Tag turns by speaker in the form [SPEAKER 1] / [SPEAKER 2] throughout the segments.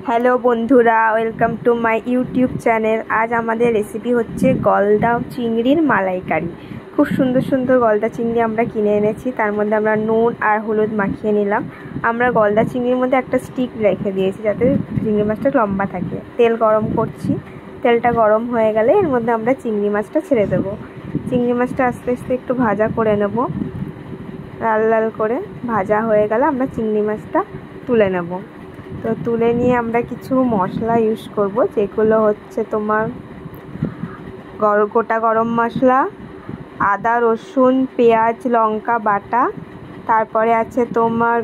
[SPEAKER 1] Hello বন্ধুরা, welcome to my YouTube channel. আজ আমাদের রেসিপি হচ্ছে গলদা চিংড়ির মালাইকারি। খুব সুন্দর সুন্দর গলদা চিংড়ি আমরা কিনে এনেছি। তার মধ্যে আমরা নুন আর হলুদ মাখিয়ে নিলাম। আমরা গলদা চিংড়ির মধ্যে একটা স্টিক রেখে দিয়েছি যাতে চিংড়ি মাছটা লম্বা থাকে। তেল গরম করছি, তেলটা গরম হয়ে গেলে এর মধ্যে আমরা চিংড়ি মাছটা ছেড়ে দেবো। চিংড়ি মাছটা আস্তে আস্তে একটু ভাজা করে নেব, লাল লাল করে ভাজা হয়ে গেলে আমরা চিংড়ি মাছটা তুলে নেব। তো তুলে নিয়ে আমরা কিছু মশলা ইউজ করব, যেগুলো হচ্ছে তোমার গোটা গরম মশলা, আদা রসুন পেঁয়াজ লঙ্কা বাটা, তারপরে আছে তোমার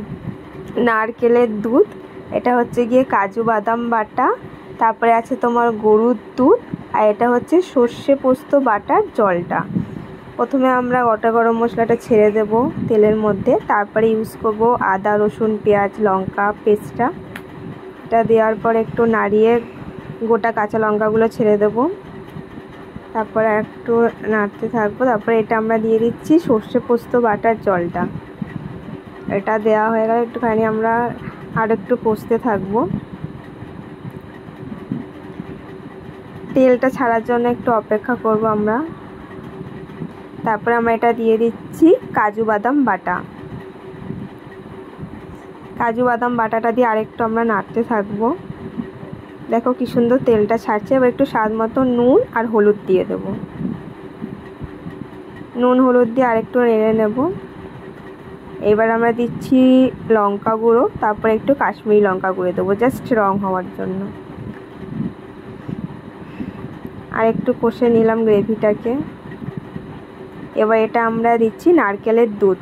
[SPEAKER 1] নারকেলের দুধ, এটা হচ্ছে গিয়ে কাজু বাদাম বাটা, তারপরে আছে তোমার গরুর দুধ, আর এটা হচ্ছে সর্ষে পোস্ত বাটার জলটা। প্রথমে আমরা গোটা গরম মশলাটা ছেড়ে দেব তেলের মধ্যে, তারপরে ইউজ করব আদা রসুন পেঁয়াজ লঙ্কা পেস্টটা। এটা দেওয়ার পর একটু নাড়িয়ে গোটা কাঁচা লঙ্কাগুলো ছেড়ে দেব, তারপরে একটু নাড়তে থাকবো। তারপরে এটা আমরা দিয়ে দিচ্ছি সর্ষে পোস্ত বাটার জলটা। এটা দেওয়া হয়ে গেলে একটুখানি আমরা আর একটু কষতে থাকবো। তেলটা ছাড়ার জন্য একটু অপেক্ষা করব আমরা। তারপরে আমরা এটা দিয়ে দিচ্ছি কাজু বাদাম বাটা। কাজু বাদাম বাটাটা দিয়ে আরেকটু আমরা নাড়তে থাকবো। দেখো কি সুন্দর তেলটা ছাড়ছে। এবার একটু স্বাদ মতো নুন আর হলুদ দিয়ে দেবো। নুন হলুদ দিয়ে আরেকটু নেড়ে নেব। এবার আমরা দিচ্ছি লঙ্কা গুঁড়ো, তারপরে একটু কাশ্মীরি লঙ্কা গুঁড়ো দেবো জাস্ট রং হওয়ার জন্য। আর একটু কষে নিলাম গ্রেভিটাকে। এবার এটা আমরা দিচ্ছি নারকেলের দুধ।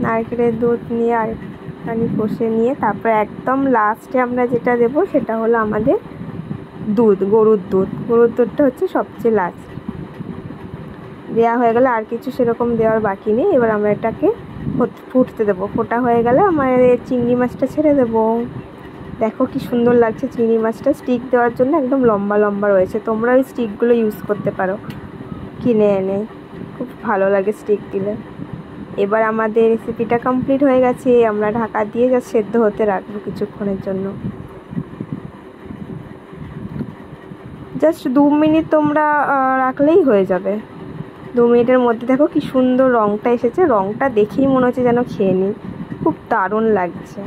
[SPEAKER 1] নারকেলের দুধ নিয়ে আরেকটুখানি কষে নিয়ে তারপরে একদম লাস্টে আমরা যেটা দেবো সেটা হলো আমাদের দুধ, গরুর দুধ। গরুর দুধটা হচ্ছে সবচেয়ে লাস্ট। দেওয়া হয়ে গেলে আর কিছু সেরকম দেওয়ার বাকি নেই। এবার আমরা এটাকে ফুটতে দেবো। ফোটা হয়ে গেলে আমাদের চিংড়ি মাছটা ছেড়ে দেবো। দেখো কি সুন্দর লাগছে চিংড়ি মাছটা। স্টিক দেওয়ার জন্য একদম লম্বা লম্বা রয়েছে। তোমরা ওই স্টিকগুলো ইউজ করতে পারো কিনে এনে, খুব ভালো লাগে স্টিক দিলে। এবার আমাদের রেসিপিটা কমপ্লিট হয়ে গেছে। আমরা ঢাকা দিয়ে যা সেদ্ধ হতে রাখবো কিছুক্ষণের জন্য। জাস্ট 2 মিনিট তোমরা রাখলেই হয়ে যাবে। 2 মিনিটের মধ্যে দেখো কি সুন্দর রঙটা এসেছে। রঙটা দেখেই মনে হচ্ছে যেন খেয়ে নিই, খুব দারুণ লাগছে।